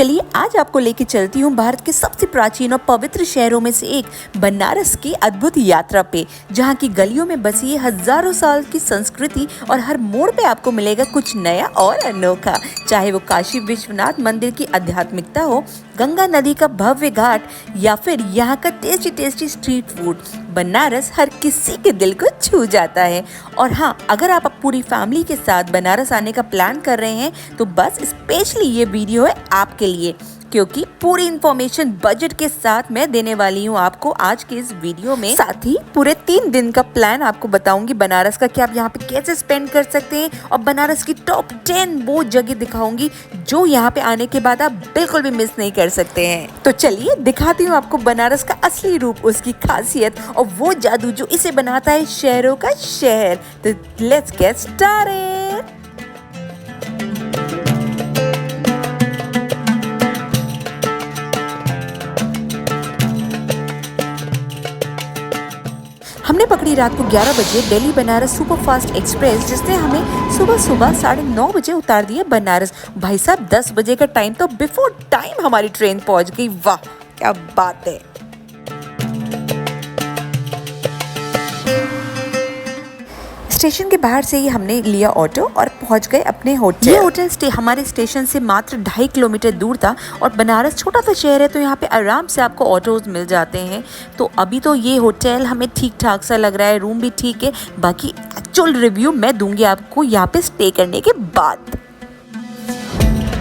चलिए आज आपको लेके चलती हूँ भारत के सबसे प्राचीन और पवित्र शहरों में से एक बनारस की अद्भुत यात्रा पे, जहाँ की गलियों में बसी है हजारों साल की संस्कृति और हर मोड़ पे आपको मिलेगा कुछ नया और अनोखा। चाहे वो काशी विश्वनाथ मंदिर की आध्यात्मिकता हो, गंगा नदी का भव्य घाट या फिर यहाँ का टेस्टी स्ट्रीट फूड, बनारस हर किसी के दिल को छू जाता है। और हाँ, अगर आप पूरी फैमिली के साथ बनारस आने का प्लान कर रहे हैं तो बस स्पेशली ये वीडियो है आपके लिए, क्योंकि पूरी इन्फॉर्मेशन बजट के साथ मैं देने वाली हूँ आपको आज के इस वीडियो में। साथ ही पूरे 3 दिन का प्लान आपको बताऊंगी बनारस का, कि आप यहाँ पे कैसे स्पेंड कर सकते हैं, और बनारस की टॉप 10 वो जगह दिखाऊंगी जो यहाँ पे आने के बाद आप बिल्कुल भी मिस नहीं कर सकते हैं। तो चलिए दिखाती हूँ आपको बनारस का असली रूप, उसकी खासियत और वो जादू जो इसे बनाता है शहरों का शहर। तो लेट्स गेट स्टार्टेड। हमने पकड़ी रात को 11 बजे दिल्ली बनारस सुपरफास्ट एक्सप्रेस, जिसने हमें सुबह 9:30 बजे उतार दिया बनारस। भाई साहब 10 बजे का टाइम, तो बिफोर टाइम हमारी ट्रेन पहुंच गई। वाह क्या बात है। स्टेशन के बाहर से ही हमने लिया ऑटो और पहुंच गए अपने होटल। ये होटल हमारे स्टेशन से मात्र 2.5 किलोमीटर दूर था, और बनारस छोटा सा शहर है तो यहाँ पे आराम से आपको ऑटोज मिल जाते हैं। तो अभी तो ये होटल हमें ठीक ठाक सा लग रहा है, रूम भी ठीक है। बाकी एक्चुअल रिव्यू मैं दूंगी आपको यहाँ पे स्टे करने के बाद।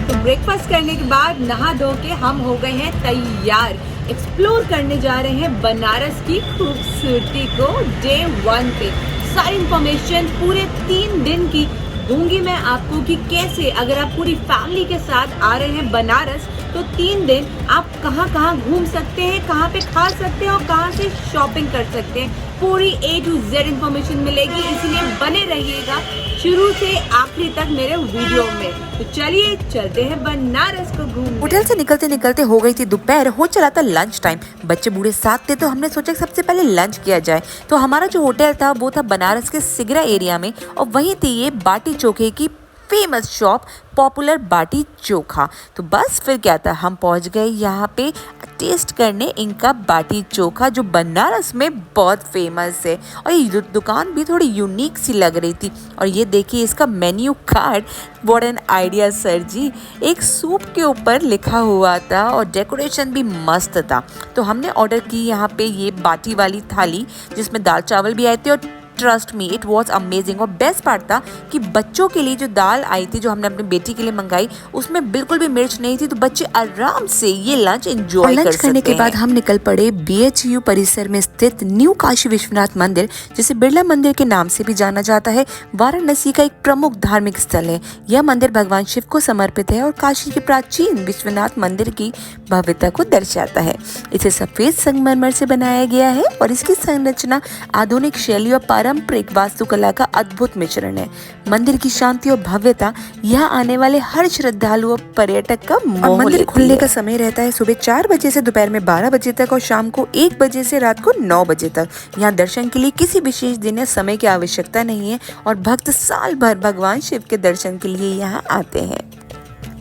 तो ब्रेकफास्ट करने के बाद नहा धो के हम हो गए हैं तैयार, एक्सप्लोर करने जा रहे हैं बनारस की खूबसूरती को डे 1 पे। सारी इंफॉर्मेशन पूरे 3 दिन की दूंगी मैं आपको, कि कैसे अगर आप पूरी फैमिली के साथ आ रहे हैं बनारस तो 3 दिन आप कहाँ कहाँ घूम सकते हैं, कहाँ पे खा सकते हैं और कहाँ से शॉपिंग कर सकते हैं। पूरी A to Z इंफॉर्मेशन मिलेगी, इसलिए बने रहिएगा शुरू से आखिरी तक मेरे वीडियो में। तो चलिए चलते हैं बनारस को घूमने। होटल से निकलते निकलते हो गई थी दोपहर, हो चला था लंच टाइम। बच्चे बूढ़े साथ थे तो हमने सोचा सबसे पहले लंच किया जाए। तो हमारा जो होटल था वो था बनारस के सिगरा एरिया में, और वहीं थी ये बाटी चोखे की फेमस शॉप, पॉपुलर बाटी चोखा। तो बस फिर क्या था, हम पहुंच गए यहाँ पे टेस्ट करने इनका बाटी चोखा, जो बनारस में बहुत फेमस है। और ये दुकान भी थोड़ी यूनिक सी लग रही थी। और ये देखिए इसका menu card, what an idea sir ji. एक सूप के ऊपर लिखा हुआ था और डेकोरेशन भी मस्त था। तो हमने ऑर्डर की यहाँ पे ये बाटी वाली थाली, जिसमें दाल चावल भी आए थे, और trust me it was amazing. और बेस्ट पार्ट था कि बच्चों के लिए जो दाल आई थी, जो हमने अपनी बेटी के लिए मंगाई, उसमें बिल्कुल भी मिर्च नहीं थी, तो बच्चे आराम से ये लंच एंजॉय कर सकते हैं। करने के बाद हम निकल पड़े BHU परिसर में स्थित न्यू काशी विश्वनाथ मंदिर, जिसे बिरला मंदिर के नाम से भी जाना जाता है। वाराणसी का एक प्रमुख धार्मिक स्थल है। यह मंदिर भगवान शिव को समर्पित है और काशी के प्राचीन विश्वनाथ मंदिर की भव्यता को दर्शाता है। इसे सफेद संगमरमर से बनाया गया है और इसकी संरचना आधुनिक शैली और पारंपरिक वास्तुकला का अद्भुत मिश्रण है। मंदिर की शांति और भव्यता यहाँ आने वाले हर श्रद्धालु और पर्यटक का मोह। मंदिर खुलने का समय रहता है सुबह 4 बजे से दोपहर में 12 बजे तक, और शाम को 1 बजे से रात को 9 बजे तक। यहाँ दर्शन के लिए किसी विशेष दिन या समय की आवश्यकता नहीं है, और भक्त साल भर भगवान शिव के दर्शन के लिए यहाँ आते हैं।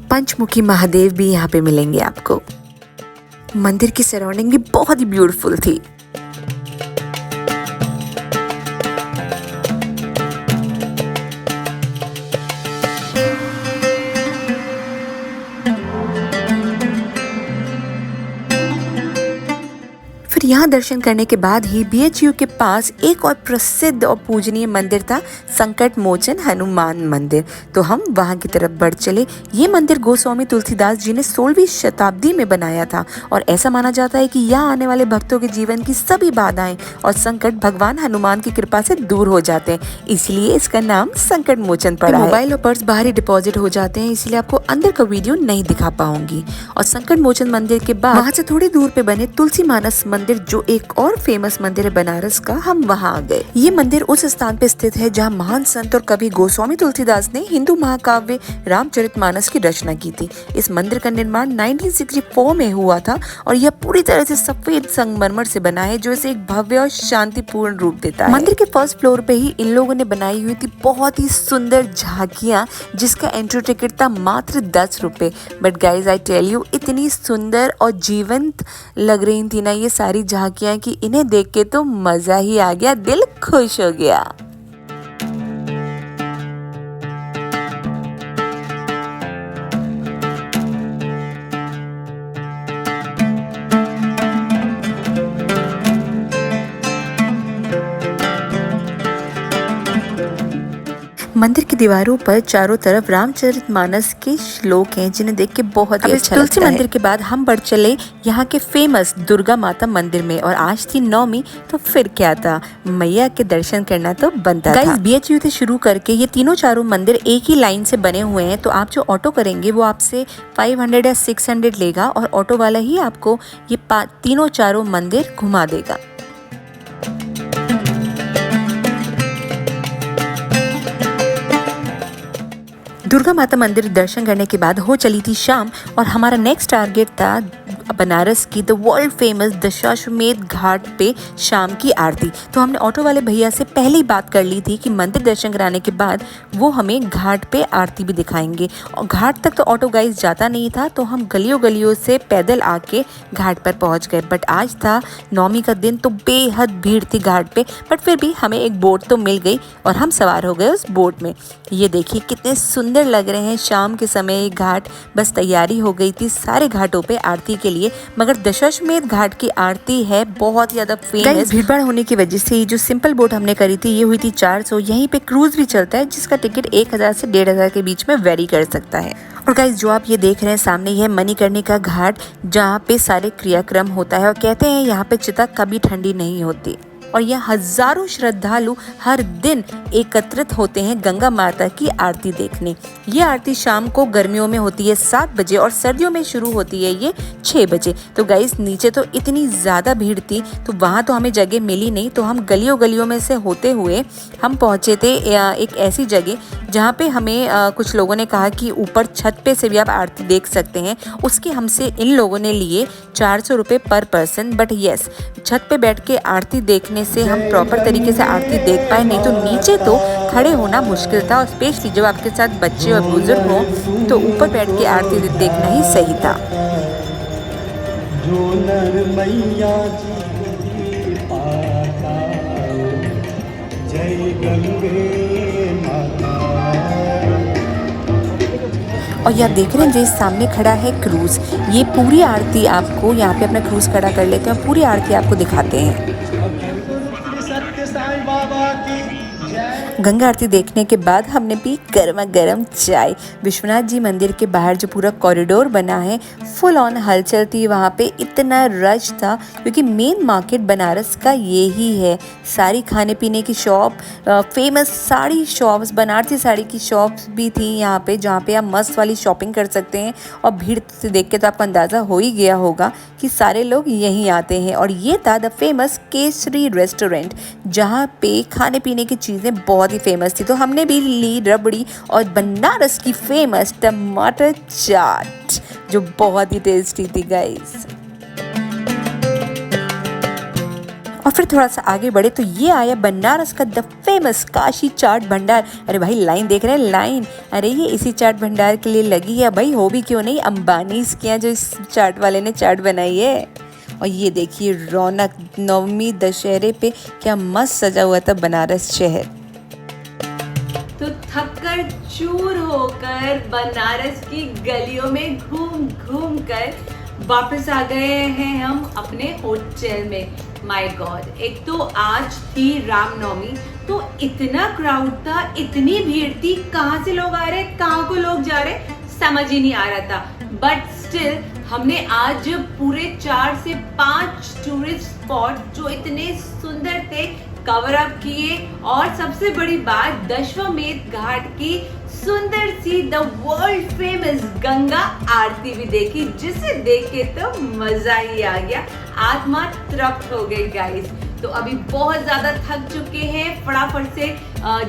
पंचमुखी महादेव भी यहाँ पे मिलेंगे आपको। मंदिर की सराउंडिंग भी बहुत ही ब्यूटीफुल थी। यहाँ दर्शन करने के बाद ही BHU के पास एक और प्रसिद्ध और पूजनीय मंदिर था, संकट मोचन हनुमान मंदिर। तो हम वहां की तरफ बढ़ चले। ये मंदिर गोस्वामी तुलसीदास जी ने 16वीं शताब्दी में बनाया था, और ऐसा माना जाता है कि यहाँ आने वाले भक्तों के जीवन की सभी बाधाएं और संकट भगवान हनुमान की कृपा से दूर हो जाते हैं, इसलिए इसका नाम संकट मोचन पड़ा है। मोबाइल और पर्स बाहर ही डिपॉजिट हो जाते हैं, इसलिए आपको अंदर का वीडियो नहीं दिखा पाऊंगी। और संकट मोचन मंदिर के बाद वहाँ से थोड़ी दूर पे बने तुलसी मानस मंदिर जो एक और फेमस मंदिर है बनारस का, हम वहाँ आ गए। ये मंदिर उस स्थान पे स्थित है जहाँ महान संत और कवि गोस्वामी तुलसीदास ने हिंदू महाकाव्य रामचरितमानस की रचना की थी। इस मंदिर का निर्माण 1964 में हुआ था और यह पूरी तरह से सफेद संगमरमर से बना है, जो इसे एक भव्य और शांतिपूर्ण रूप देता है। मंदिर के फर्स्ट फ्लोर पे ही इन लोगों ने बनाई हुई थी बहुत ही सुंदर झांकियां, जिसका एंट्री टिकट था मात्र 10 रुपए। But guys I tell you, इतनी सुंदर और जीवंत लग रही थी ना ये सारी झांकियां कि इन्हें देख के तो मजा ही आ गया, दिल खुश हो गया। मंदिर की दीवारों पर चारों तरफ रामचरितमानस के श्लोक हैं, जिन्हें देख के बहुत ही अच्छा लगता है। तुलसी मंदिर के बाद हम बढ़ चले यहाँ के फेमस दुर्गा माता मंदिर में, और आज थी नवमी, तो फिर क्या था, मैया के दर्शन करना तो बनता था। BHU से शुरू करके ये तीनों चारों मंदिर एक ही लाइन से बने हुए हैं, तो आप जो ऑटो करेंगे वो आपसे 500 या 600 लेगा और ऑटो वाला ही आपको ये तीनों चारों मंदिर घुमा देगा। दुर्गा माता मंदिर दर्शन करने के बाद हो चली थी शाम, और हमारा नेक्स्ट टारगेट था बनारस की the world famous Dashashwamedh Ghat पे शाम की आरती। तो हमने ऑटो वाले भैया से पहले ही बात कर ली थी कि मंदिर दर्शन कराने के बाद वो हमें घाट पे आरती भी दिखाएंगे। और घाट तक तो ऑटो गाइस जाता नहीं था, तो हम गलियों गलियों से पैदल आके घाट पर पहुंच गए। बट आज था नवमी का दिन, तो बेहद भीड़ थी घाट पे, बट फिर भी हमें एक बोट तो मिल गई और हम सवार हो गए उस बोट में। ये देखिए कितने सुंदर लग रहे हैं शाम के समय ये घाट। बस तैयारी हो गई थी सारे घाटों पे आरती के लिए, मगर दशाश्वमेध घाट की आरती है बहुत ज्यादा फेमस। भीड़भाड़ होने की वजह से जो सिंपल बोट हमने करी थी ये हुई थी 400। यहीं पे क्रूज भी चलता है जिसका टिकट 1000 से 1500 के बीच में वेरी कर सकता है। और गाइस जो आप ये देख रहे हैं सामने, यह मणिकर्णिका घाट, जहाँ पे सारे क्रियाक्रम होता है, और कहते हैं यहाँ पे चिता कभी ठंडी नहीं होती। और यह हजारों श्रद्धालु हर दिन एकत्रित होते हैं गंगा माता की आरती देखने। ये आरती शाम को गर्मियों में होती है 7 बजे और सर्दियों में शुरू होती है ये 6 बजे। तो गाइस नीचे तो इतनी ज़्यादा भीड़ थी, तो वहाँ तो हमें जगह मिली नहीं, तो हम गलियों गलियों में से होते हुए हम पहुँचे थे एक ऐसी जगह जहाँ पे हमें कुछ लोगों ने कहा कि ऊपर छत पे से भी आप आरती देख सकते हैं। उसके हमसे इन लोगों ने लिए 400 रुपये पर पर्सन। बट येस, छत पे बैठ के आरती देखने से हम प्रॉपर तरीके से आरती देख पाए, नहीं तो नीचे तो खड़े होना मुश्किल था, और स्पेशली जब आपके साथ बच्चे और बुजुर्ग हो तो ऊपर बैठ के आरती देखना ही सही था। जो नर मैया जी पाता, जय गंगे माता। और यहाँ देख रहे हैं जो सामने खड़ा है क्रूज, ये पूरी आरती आपको यहाँ पे अपना क्रूज खड़ा कर लेते हैं, पूरी आरती आपको दिखाते हैं। गंगा आरती देखने के बाद हमने पी गर्मा गर्म चाय। विश्वनाथ जी मंदिर के बाहर जो पूरा कॉरिडोर बना है, फुल ऑन हलचल थी वहाँ पे, इतना रश था क्योंकि मेन मार्केट बनारस का ये ही है। सारी खाने पीने की shop, famous sari shops, Banarasi sari की शॉप्स भी थी यहाँ पे, जहाँ पे आप मस्त वाली शॉपिंग कर सकते हैं। और भीड़ से देख के तो आपको अंदाज़ा हो ही गया होगा कि सारे लोग यहीं आते हैं। और ये था द फेमस केसरी रेस्टोरेंट, जहाँ पे खाने पीने की चीज़ें बहुत ही फेमस थी। तो हमने भी ली रबड़ी और बनारस की फेमस टमाटर चाट, जो बहुत ही टेस्टी थी गाइस। और फिर थोड़ा सा आगे बढ़े तो ये आया बनारस का द फेमस काशी चाट भंडार। अरे भाई लाइन देख रहे हैं, लाइन, अरे ये इसी चाट भंडार के लिए लगी है भाई, हो भी क्यों नहीं, अंबानी के यहाँ जो इस चाट वाले ने चाट बनाई है। और ये देखिए रौनक, नवमी दशहरे पे क्या मस्त सजा हुआ था बनारस शहर। तो थककर चूर होकर बनारस की गलियों में घूम घूम कर वापस आ गए हैं हम अपने होटल में। माय गॉड, एक तो आज थी रामनवमी, तो इतना क्राउड था, इतनी भीड़ थी, कहाँ से लोग आ रहे, कहाँ को लोग जा रहे, समझ ही नहीं आ रहा था। बट स्टिल हमने आज पूरे 4 से 5 टूरिस्ट स्पॉट जो इतने सुंदर थे कवर अप किए। और सबसे बड़ी बात, दशाश्वमेध घाट की सुंदर सी the world famous Ganga Aarti भी देखी, जिसे देख के तो मजा ही आ गया, आत्मा तृप्त हो गई गाइस। तो अभी बहुत ज्यादा थक चुके हैं, फटाफट से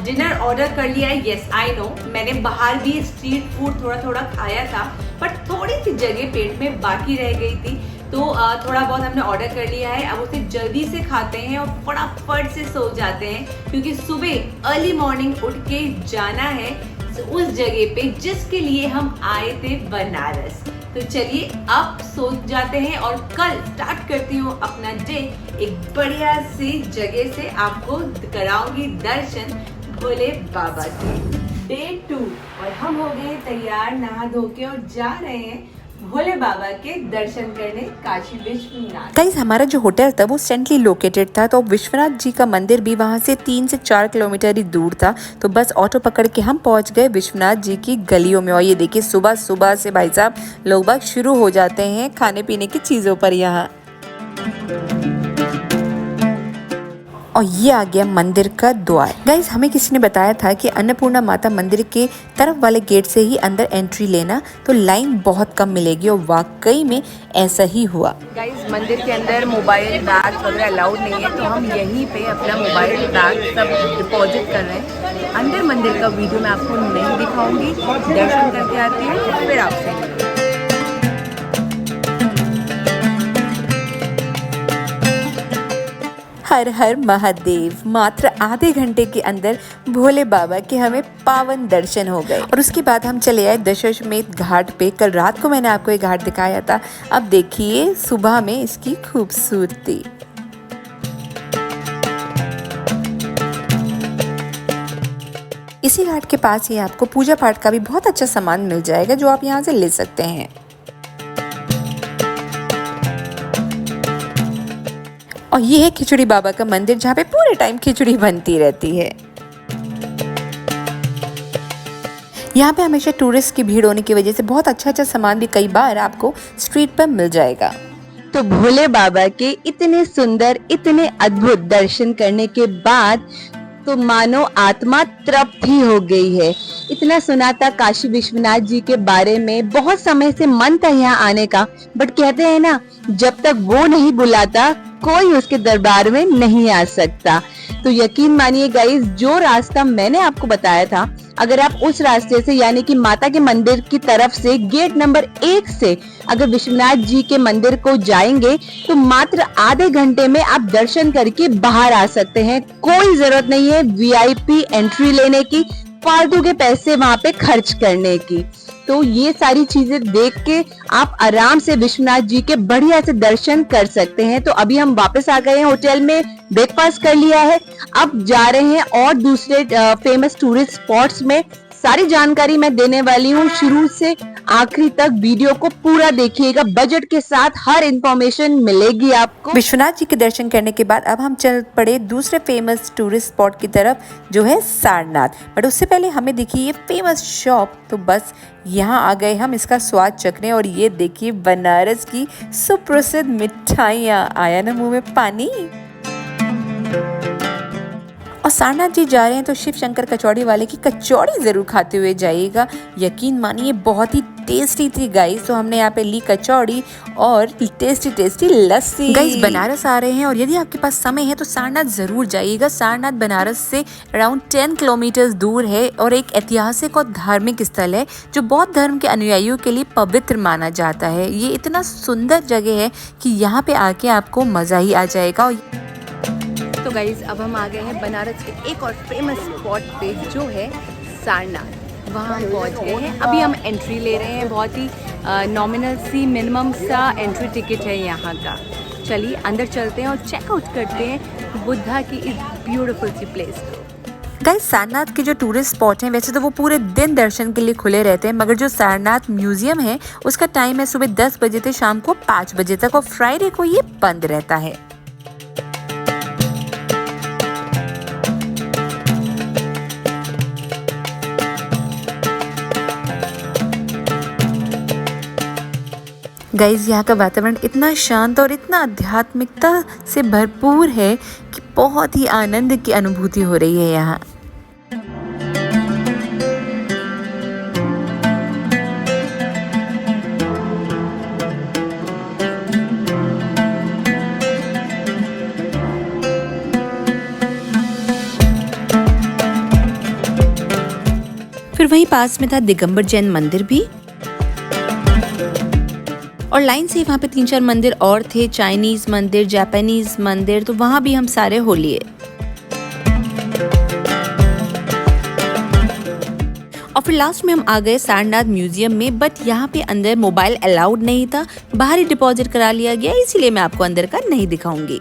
डिनर ऑर्डर कर लिया है। यस आई नो, मैंने बाहर भी स्ट्रीट फूड थोड़ा थोड़ा खाया था, बट थोड़ी सी जगह पेट में बाकी रह गई थी, तो थोड़ा बहुत हमने ऑर्डर कर लिया है। अब उसे जल्दी से खाते हैं और फटाफट से सो जाते हैं, क्योंकि सुबह अर्ली मॉर्निंग उठ के जाना है उस जगह पे जिसके लिए हम आए थे, बनारस। तो चलिए अब सो जाते हैं और कल स्टार्ट करती हूँ अपना डे एक बढ़िया सी जगह से, आपको कराऊंगी दर्शन भोले बाबा के। डे 2 और हम हो गए तैयार नहा धो के और जा रहे हैं भोले बाबा के दर्शन करने काशी विश्वनाथ। गाइस हमारा जो होटल था वो सेंट्रली लोकेटेड था, तो विश्वनाथ जी का मंदिर भी वहाँ से 3 से 4 किलोमीटर ही दूर था। तो बस ऑटो पकड़ के हम पहुँच गए विश्वनाथ जी की गलियों में। और ये देखिए सुबह सुबह से भाई साहब लोग बाग शुरू हो जाते हैं खाने पीने की चीज़ों पर यहाँ। और ये आ गया मंदिर का द्वार। गाइस हमें किसी ने बताया था कि अन्नपूर्णा माता मंदिर के तरफ वाले गेट से ही अंदर एंट्री लेना, तो लाइन बहुत कम मिलेगी, और वाकई में ऐसा ही हुआ। गाइस मंदिर के अंदर मोबाइल बैग वगैरह अलाउड नहीं है, तो हम यहीं पे अपना मोबाइल बैग सब डिपॉजिट कर रहे हैं। अंदर मंदिर का वीडियो मैं आपको नहीं दिखाऊंगी, दर्शन करके आती है फिर आपसे। हर हर महादेव। मात्र आधे घंटे के अंदर भोले बाबा के हमें पावन दर्शन हो गए। और उसके बाद हम चले आए दशाश्वमेध घाट पे। कल रात को मैंने आपको ये घाट दिखाया था, अब देखिए सुबह में इसकी खूबसूरती। इसी घाट के पास ही आपको पूजा पाठ का भी बहुत अच्छा सामान मिल जाएगा, जो आप यहाँ से ले सकते हैं। और ये है खिचड़ी बाबा का मंदिर, जहाँ पे पूरे टाइम खिचड़ी बनती रहती है। यहाँ पे हमेशा टूरिस्ट की भीड़ होने की वजह से बहुत अच्छा सामान भी कई बार आपको स्ट्रीट पर मिल जाएगा। तो भोले बाबा के इतने सुंदर, इतने अद्भुत दर्शन करने के बाद तो मानो आत्मा तृप्त ही हो गई है। इतना सुना था काशी विश्वनाथ जी के बारे में, बहुत समय से मन था यहाँ आने का, बट कहते हैं ना, जब तक वो नहीं बुलाता कोई उसके दरबार में नहीं आ सकता। तो यकीन मानिए गाइस, जो रास्ता मैंने आपको बताया था, अगर आप उस रास्ते से यानी कि माता के मंदिर की तरफ से गेट नंबर 1 से अगर विश्वनाथ जी के मंदिर को जाएंगे तो मात्र आधे घंटे में आप दर्शन करके बाहर आ सकते हैं। कोई जरूरत नहीं है वीआईपी एंट्री लेने की, फालतू के पैसे वहाँ पे खर्च करने की। तो ये सारी चीजें देख के आप आराम से विश्वनाथ जी के बढ़िया से दर्शन कर सकते हैं। तो अभी हम वापस आ गए हैं होटल में, ब्रेकफास्ट कर लिया है, अब जा रहे हैं और दूसरे फेमस टूरिस्ट स्पॉट्स में। सारी जानकारी मैं देने वाली हूँ, शुरू से आखिरी तक वीडियो को पूरा देखिएगा, बजट के साथ हर इंफॉर्मेशन मिलेगी आपको। विश्वनाथ जी के दर्शन करने के बाद अब हम चल पड़े दूसरे फेमस टूरिस्ट स्पॉट की तरफ, जो है सारनाथ। बट उससे पहले हमें दिखी ये फेमस शॉप, तो बस यहाँ आ गए हम इसका स्वाद चखने। और ये देखिए बनारस की सुप्रसिद्ध मिठाइयाँ, आया ना मुंह में पानी। और सारनाथ जी जा रहे हैं तो शिव शंकर कचौड़ी वाले की कचौड़ी जरूर खाते हुए जाइएगा। यकीन मानिए बहुत ही टेस्टी थी गाइस। तो हमने यहाँ पे ली कचौड़ी और टेस्टी टेस्टी लस्सी। गाइस बनारस आ रहे हैं और यदि आपके पास समय है तो सारनाथ जरूर जाइएगा। सारनाथ बनारस से अराउंड 10 किलोमीटर दूर है और एक ऐतिहासिक और धार्मिक स्थल है जो बौद्ध धर्म के अनुयायियों के लिए पवित्र माना जाता है। ये इतना सुंदर जगह है कि यहाँ पे आके आपको मजा ही आ जाएगा। तो गाइज अब हम आ गए हैं बनारस के एक और फेमस स्पॉट पे, जो है सारनाथ। वहाँ हम पहुँच गए हैं, अभी हम एंट्री ले रहे हैं। बहुत ही नॉमिनल सी मिनिमम सा एंट्री टिकट है यहाँ का। चलिए अंदर चलते हैं और चेकआउट करते हैं बुद्धा की इस ब्यूटीफुल सी प्लेस को। गाइस सारनाथ के जो टूरिस्ट स्पॉट हैं वैसे तो वो पूरे दिन दर्शन के लिए खुले रहते हैं, मगर जो सारनाथ म्यूजियम है उसका टाइम है सुबह 10 बजे से शाम को 5 बजे तक, और फ्राइडे को ये बंद रहता है। गाइज यहाँ का वातावरण इतना शांत और इतना आध्यात्मिकता से भरपूर है कि बहुत ही आनंद की अनुभूति हो रही है यहाँ। वहीं पास में था दिगंबर जैन मंदिर भी, और लाइन से वहाँ पे 3-4 मंदिर और थे, चाइनीज मंदिर, जापानीज मंदिर, तो वहाँ भी हम सारे हो लिए। और फिर लास्ट में हम आ गए सारनाथ म्यूजियम में, बट यहाँ पे अंदर मोबाइल अलाउड नहीं था, बाहर ही डिपॉजिट करा लिया गया, इसीलिए मैं आपको अंदर का नहीं दिखाऊंगी।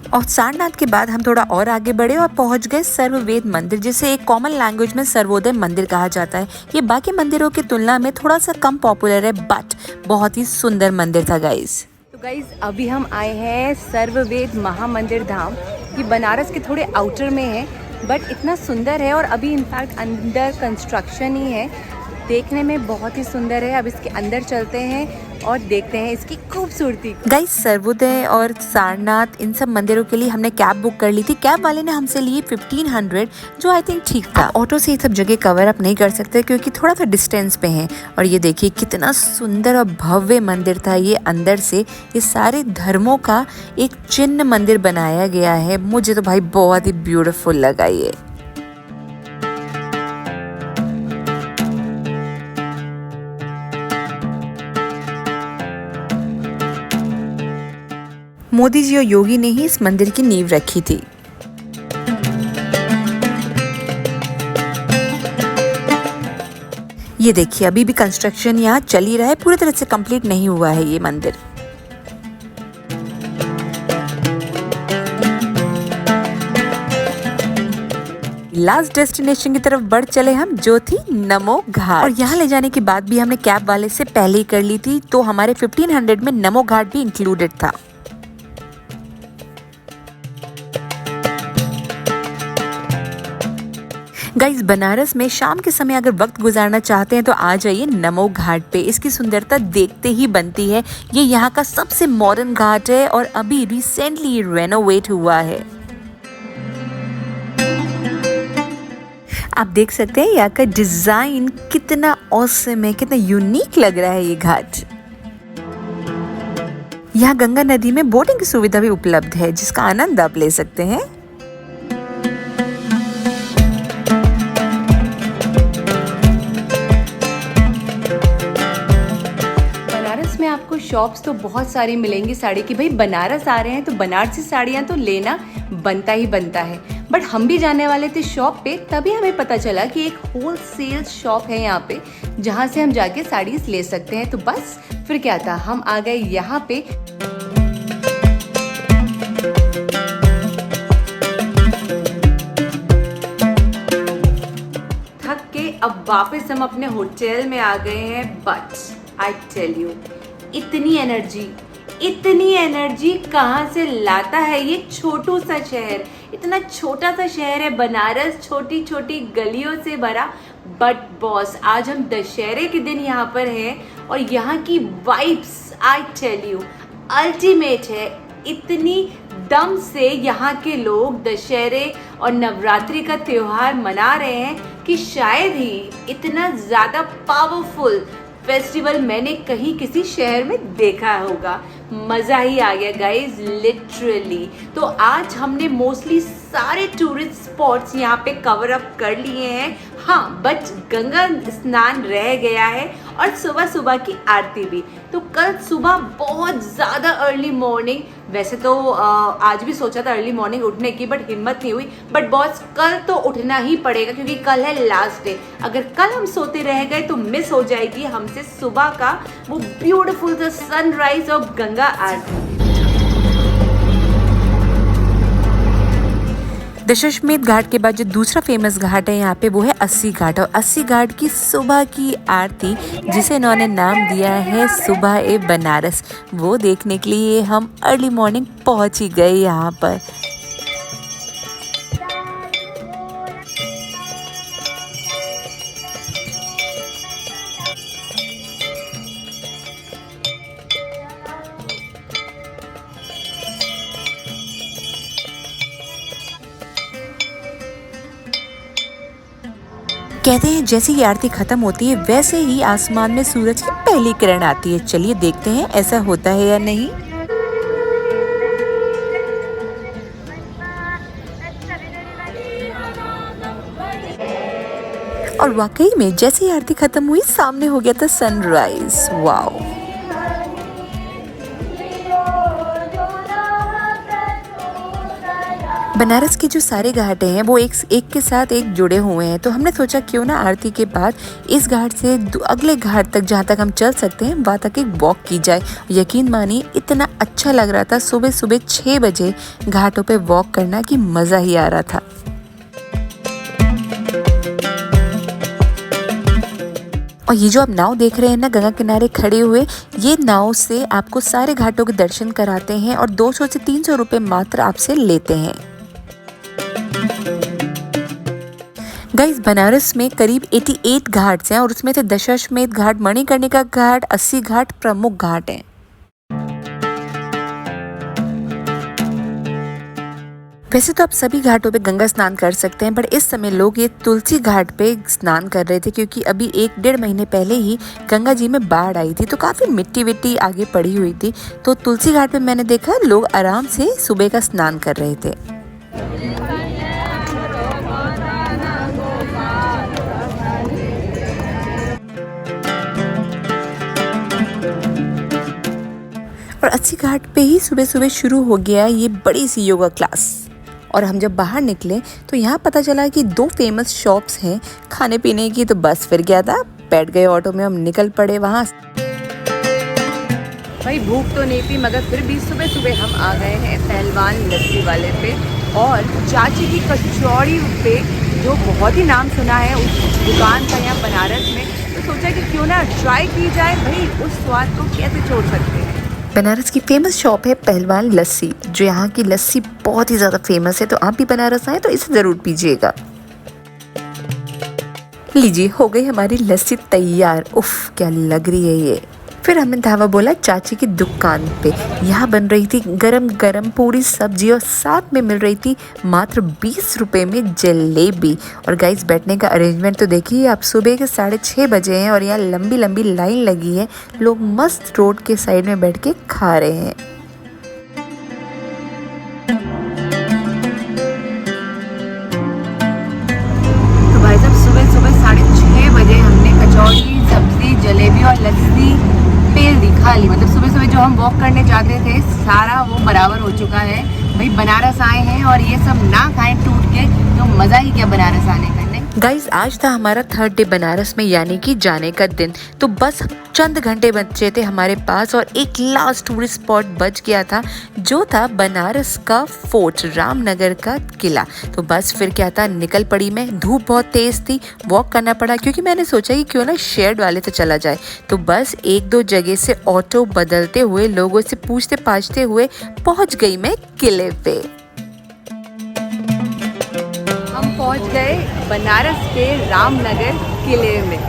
और सारनाथ के बाद हम थोड़ा और आगे बढ़े और पहुंच गए सर्ववेद मंदिर, जिसे एक कॉमन लैंग्वेज में सर्वोदय मंदिर कहा जाता है। ये बाकी मंदिरों की तुलना में थोड़ा सा कम पॉपुलर है, बट बहुत ही सुंदर मंदिर था गाइस। तो गाइज अभी हम आए हैं सर्ववेद महामंदिर धाम। ये बनारस के थोड़े आउटर में है, बट इतना सुंदर है और अभी इनफैक्ट अंडर कंस्ट्रक्शन ही है। देखने में बहुत ही सुंदर है। अब इसके अंदर चलते हैं और देखते हैं इसकी खूबसूरती। गाइस सर्वोदय और सारनाथ इन सब मंदिरों के लिए हमने कैब बुक कर ली थी। कैब वाले ने हमसे लिए 1500, जो आई थिंक ठीक था। ऑटो से ये सब जगह कवर अप नहीं कर सकते क्योंकि थोड़ा सा डिस्टेंस पे है। और ये देखिए कितना सुंदर और भव्य मंदिर था ये। अंदर से ये सारे धर्मों का एक चिन्ह मंदिर बनाया गया है। मुझे तो भाई बहुत ही ब्यूटीफुल लगा ये। मोदी जी और योगी ने ही इस मंदिर की नींव रखी थी। ये देखिए अभी भी कंस्ट्रक्शन यहाँ चल ही रहा है, पूरी तरह से कंप्लीट नहीं हुआ है ये मंदिर। लास्ट डेस्टिनेशन की तरफ बढ़ चले हम, जो थी नमो घाट। और यहाँ ले जाने की बात भी हमने कैब वाले से पहले ही कर ली थी, तो हमारे 1500 में नमो घाट भी इंक्लूडेड था। गाइस बनारस में शाम के समय अगर वक्त गुजारना चाहते हैं तो आ जाइए नमो घाट पे। इसकी सुंदरता देखते ही बनती है। ये यहाँ का सबसे मॉडर्न घाट है और अभी रिसेंटली रेनोवेट हुआ है। आप देख सकते हैं यहाँ का डिजाइन कितना ऑसम है, कितना यूनिक लग रहा है ये घाट। यहाँ गंगा नदी में बोटिंग की सुविधा भी उपलब्ध है, जिसका आनंद आप ले सकते हैं। में आपको शॉप्स तो बहुत सारी मिलेंगी साड़ी की। भाई बनारस आ रहे हैं तो बनारसी साड़ियाँ तो लेना बनता ही बनता है। बट हम भी जाने वाले थे शॉप पे, तभी हमें पता चला कि एक होलसेल शॉप है यहाँ पे, जहाँ से हम जाके साड़ीज ले सकते हैं। तो बस फिर क्या था, हम आ गए यहाँ पे। थक के अब वापस हम अपने होटल में आ गए हैं। बट आई टेल यू, इतनी एनर्जी कहाँ से लाता है ये छोटू सा शहर। इतना छोटा सा शहर है बनारस, छोटी छोटी गलियों से भरा। बट बॉस, आज हम दशहरे के दिन यहाँ पर हैं और यहाँ की vibes I tell you ultimate है। इतनी दम से यहाँ के लोग दशहरे और नवरात्रि का त्योहार मना रहे हैं कि शायद ही इतना ज़्यादा पावरफुल फेस्टिवल मैंने कहीं किसी शहर में देखा होगा। मज़ा ही आ गया गाइज, लिटरली। तो आज हमने मोस्टली सारे टूरिस्ट स्पॉट्स यहाँ पे कवर अप कर लिए हैं। हाँ, बट गंगा स्नान रह गया है और सुबह सुबह की आरती भी। तो कल सुबह बहुत ज़्यादा अर्ली मॉर्निंग, वैसे तो आज भी सोचा था अर्ली मॉर्निंग उठने की, बट हिम्मत नहीं हुई। बट बॉस, कल तो उठना ही पड़ेगा क्योंकि कल है लास्ट डे। अगर कल हम सोते रह गए तो मिस हो जाएगी हमसे सुबह का वो ब्यूटीफुल सा सनराइज और गंगा आरती। दशाश्वमेध घाट के बाद जो दूसरा फेमस घाट है यहाँ पे, वो है अस्सी घाट। और अस्सी घाट की सुबह की आरती, जिसे इन्होंने नाम दिया है सुबह ए बनारस, वो देखने के लिए हम अर्ली मॉर्निंग पहुँच ही गए यहाँ पर। कहते हैं जैसे ही आरती खत्म होती है वैसे ही आसमान में सूरज की पहली किरण आती है। चलिए देखते हैं ऐसा होता है या नहीं। और वाकई में जैसे ही आरती खत्म हुई सामने हो गया था सनराइज। वाओ। बनारस के जो सारे घाट हैं वो एक के साथ एक जुड़े हुए हैं, तो हमने सोचा क्यों ना आरती के बाद इस घाट से अगले घाट तक जहाँ तक हम चल सकते हैं वहाँ तक एक वॉक की जाए। यकीन मानिए इतना अच्छा लग रहा था सुबह सुबह 6 बजे घाटों पे वॉक करना कि मज़ा ही आ रहा था। और ये जो आप नाव देख रहे हैं ना गंगा किनारे खड़े हुए, ये नाव से आपको सारे घाटों के दर्शन कराते हैं और 200 से 300 रुपये मात्र आपसे लेते हैं। गाइस बनारस में करीब 88 घाट्स हैं और उसमें से दशाश्वमेध घाट, मणिकर्णिका घाट, 80 घाट प्रमुख घाट हैं। वैसे तो आप सभी घाटों पे गंगा स्नान कर सकते हैं, पर इस समय लोग ये तुलसी घाट पे स्नान कर रहे थे क्योंकि अभी 1-1.5 महीने पहले ही गंगा जी में बाढ़ आई थी, तो काफ़ी मिट्टी विट्टी आगे पड़ी हुई थी। तो तुलसी घाट पे मैंने देखा लोग आराम से सुबह का स्नान कर रहे थे। और 80 घाट पे ही सुबह सुबह शुरू हो गया ये बड़ी सी योगा क्लास। और हम जब बाहर निकले तो यहाँ पता चला कि 2 फेमस शॉप्स हैं खाने पीने की, तो बस फिर क्या था, बैठ गए ऑटो में, हम निकल पड़े वहाँ। भाई भूख तो नहीं थी मगर फिर भी सुबह सुबह हम आ गए हैं पहलवान लस्सी वाले पे और चाची की कचौड़ी पे, जो बहुत ही नाम सुना है उस दुकान का यहाँ बनारस में, तो सोचा कि क्यों ना ट्राई की जाए। भाई उस स्वाद को कैसे छोड़ सकते हैं। बनारस की फेमस शॉप है पहलवान लस्सी, जो यहाँ की लस्सी बहुत ही ज़्यादा फेमस है, तो आप भी बनारस आए तो इसे ज़रूर पीजिएगा। लीजिए हो गई हमारी लस्सी तैयार। उफ क्या लग रही है ये। फिर हमने धावा बोला चाची की दुकान पे। यहाँ बन रही थी गरम गरम पूरी सब्जी और साथ में मिल रही थी मात्र 20 रुपये में जलेबी। और गाइस बैठने का अरेंजमेंट तो देखिए आप, सुबह के 6:30 बजे हैं और यहाँ लंबी लंबी लाइन लगी है, लोग मस्त रोड के साइड में बैठ के खा रहे हैं। तो भाई साहब सुबह सुबह 6:30 बजे हमने कचौड़ी, सब्जी, जलेबी और लस्सी पेल दी खाली। मतलब सुबह सुबह जो हम वॉक करने जाते थे सारा वो बराबर हो चुका है। भाई बनारस आए हैं और ये सब ना खाएं टूट के तो मज़ा ही क्या बनारस आने का। गाइज आज था हमारा 3rd डे बनारस में, यानी कि जाने का दिन। तो बस चंद घंटे बचे थे हमारे पास और एक लास्ट टूरिस्ट स्पॉट बच गया था, जो था बनारस का फोर्ट, रामनगर का किला। तो बस फिर क्या था, निकल पड़ी मैं। धूप बहुत तेज थी, वॉक करना पड़ा क्योंकि मैंने सोचा कि क्यों ना शेयर्ड वाले से चला जाए। तो बस 1-2 जगह से ऑटो बदलते हुए, लोगों से पूछते पाछते हुए पहुंच गई मैं किले पे। पहुंच गए बनारस के रामनगर किले में।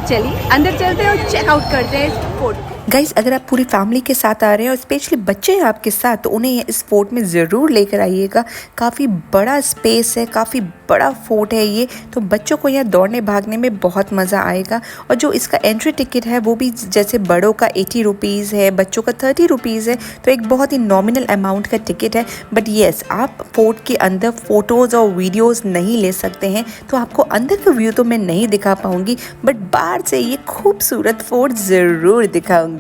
चलिए अंदर चलते हैं और चेकआउट करते हैं इस फोर्ट को। गाइज अगर आप पूरी फैमिली के साथ आ रहे हैं और स्पेशली बच्चे हैं आपके साथ, तो उन्हें इस फोर्ट में ज़रूर लेकर आइएगा। काफ़ी बड़ा स्पेस है, काफ़ी बड़ा फोर्ट है ये, तो बच्चों को यहाँ दौड़ने भागने में बहुत मज़ा आएगा। और जो इसका एंट्री टिकट है वो भी जैसे बड़ों का 80 रुपीज़ है, बच्चों का 30 रुपीज़ है, तो एक बहुत ही नॉमिनल अमाउंट का टिकट है। बट येस, आप फोर्ट के अंदर फ़ोटोज़ और वीडियोज़ नहीं ले सकते हैं, तो आपको अंदर का व्यू तो मैं नहीं दिखा पाऊँगी, बट बाहर से ये खूबसूरत फोर्ट ज़रूर दिखाऊँगी।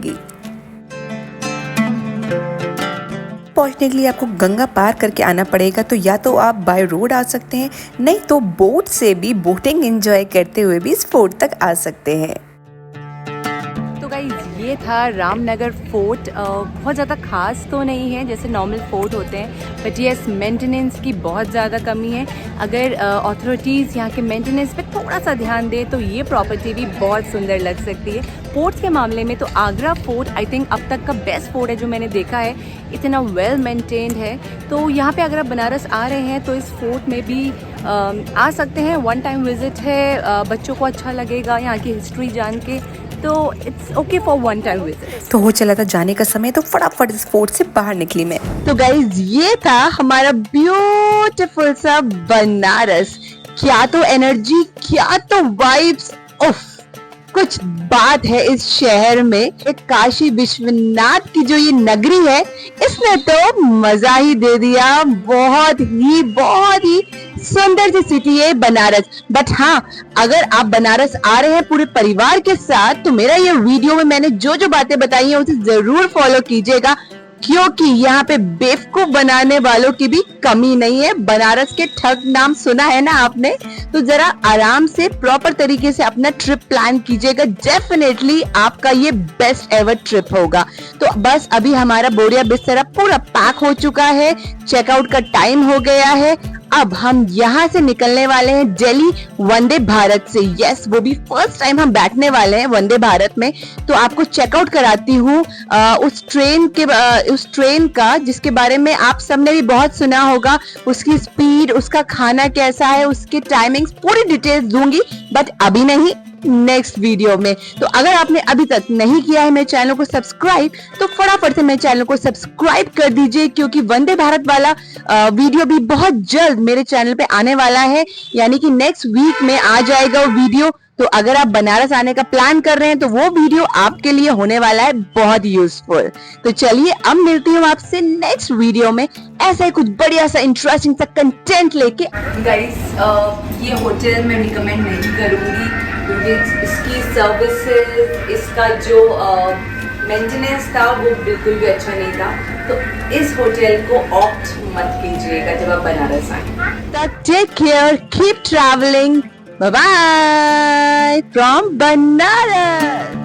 पहुंचने के लिए आपको गंगा पार करके आना पड़ेगा, तो या तो आप बाय रोड आ सकते हैं, नहीं तो बोट से भी बोटिंग एंजॉय करते हुए भी इस फोर्ट तक आ सकते हैं। तो गाइस ये था रामनगर फोर्ट। बहुत ज़्यादा खास तो नहीं है जैसे नॉर्मल फोर्ट होते हैं, बट येस मेंटेनेंस की बहुत ज़्यादा कमी है। अगर अथॉरिटीज़ यहाँ के मेंटेनेंस पे थोड़ा सा ध्यान दे तो ये प्रॉपर्टी भी बहुत सुंदर लग सकती है। फोर्ट्स के मामले में तो आगरा फोर्ट आई थिंक अब तक का बेस्ट फोर्ट है जो मैंने देखा है, इतना वेल मेंटेन्ड है। तो यहाँ पे अगर आप बनारस आ रहे हैं तो इस फोर्ट में भी आ सकते हैं, 1 टाइम विजिट है। बच्चों को अच्छा लगेगा यहाँ की हिस्ट्री जान के, तो it's okay for 1 time visit. तो हो चला था जाने का समय, तो फटाफट इस फोर्ट से बाहर निकली मैं। तो गाइज ये था हमारा ब्यूटीफुल सा बनारस। क्या तो एनर्जी, क्या तो वाइब्स, उफ कुछ बात है इस शहर में। एक काशी विश्वनाथ की जो ये नगरी है, इसने तो मजा ही दे दिया। बहुत ही सुंदर सी सिटी है बनारस। बट हाँ, अगर आप बनारस आ रहे हैं पूरे परिवार के साथ तो मेरा ये वीडियो में मैंने जो जो बातें बताई हैं उसे जरूर फॉलो कीजिएगा, क्योंकि यहाँ पे बेवकूफ बनाने वालों की भी कमी नहीं है। बनारस के ठग नाम सुना है ना आपने, तो जरा आराम से प्रॉपर तरीके से अपना ट्रिप प्लान कीजिएगा। डेफिनेटली आपका ये बेस्ट एवर ट्रिप होगा। तो बस अभी हमारा बोरिया बिस्तरा पूरा पैक हो चुका है, चेकआउट का टाइम हो गया है। अब हम यहाँ से निकलने वाले हैं दिल्ली वंदे भारत से। यस, वो भी फर्स्ट टाइम हम बैठने वाले हैं वंदे भारत में। तो आपको चेकआउट कराती हूँ उस ट्रेन का जिसके बारे में आप सबने भी बहुत सुना होगा। उसकी स्पीड, उसका खाना कैसा है, उसके टाइमिंग्स, पूरी डिटेल्स दूंगी, बट अभी नहीं, नेक्स्ट वीडियो में। तो अगर आपने अभी तक नहीं किया है मेरे चैनल को सब्सक्राइब, तो फटाफट से मेरे चैनल को सब्सक्राइब कर दीजिए, क्योंकि वंदे भारत वाला वीडियो भी बहुत जल्द मेरे चैनल पे आने वाला है, यानी कि नेक्स्ट वीक में आ जाएगा वो वीडियो। तो अगर आप बनारस आने का प्लान कर रहे हैं तो वो वीडियो आपके लिए होने वाला है बहुत यूजफुल। तो चलिए अब मिलती हूँ आपसे नेक्स्ट वीडियो में ऐसा ही कुछ बढ़िया सा इंटरेस्टिंग सा कंटेंट लेके। गाइस, ये होटल मैं रिकमेंड नहीं करूँगी, क्योंकि इसकी सर्विसेज, इसका जो मेंटेनेंस था वो बिल्कुल भी अच्छा नहीं था। तो इस होटल को ऑप्ट मत कीजिएगा जब आप बनारस आए। Take care, keep travelling, bye bye from Banaras.